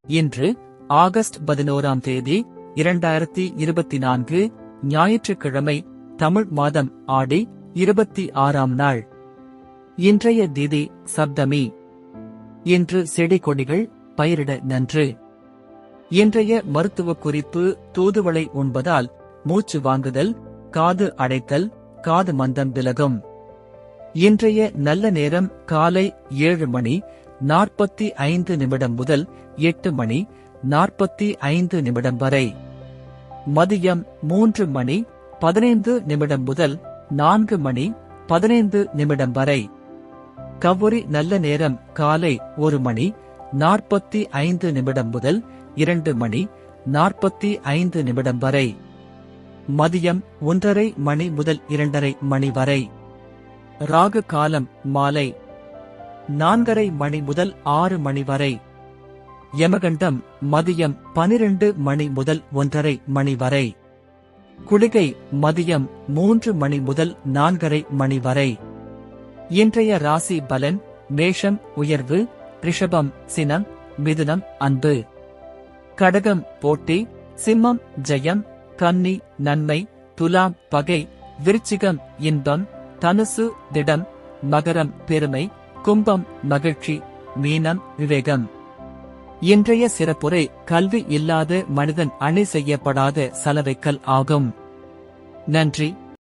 இன்று ஆகஸ்ட் 11ஆம் தேதி 2024 ஞாயிற்றுக்கிழமை. தமிழ் மாதம் ஆடி 26ஆம் நாள். இன்றைய திதி சப்தமி. இன்று செடி கொடிகள் பயிரிட நன்று. இன்றைய மருத்துவ குறிப்பு: தூதுவளை உண்பதால் மூச்சு வாங்குதல், காது அடைத்தல், காது மந்தம் விலகும். இன்றைய நல்ல நேரம் காலை 7 மணி 45 நிமிடம் முதல் 8 மணி 45 நிமிடம் வரை. மதியம் 3 மணி 15 நிமிடம் முதல் 4 மணி 15 நிமிடம் வரை. கவுரி நல்ல நேரம் காலை 1 மணி 45 நிமிடம் முதல் 2 மணி 45 நிமிடம் வரை. மதியம் 1:30 மணி முதல் 2:30 மணி வரை. ராகு காலம் மாலை 4:30 மணி முதல் 6 மணி வரை. யமகண்டம் மதியம் 12 மணி முதல் 1:30 மணி வரை. குளிகை மதியம் 3 மணி முதல் 4:30 மணி வரை. இன்றைய ராசி பலன்: மேஷம் உயர்வு, ரிஷபம் சினம், மிதுனம் அன்பு, கடகம் போட்டி, சிம்மம் ஜெயம், கன்னி நன்மை, துலாம் பகை, விருச்சிகம் இன்பம், தனுசு திடம், மகரம் பெருமை, கும்பம் மகிழ்ச்சி, மீனம் விவேகம். இன்றைய சிறப்புரை: கல்வி இல்லாத மனிதன் அணி செய்யப்படாத சலவைக்கல் ஆகும். நன்றி.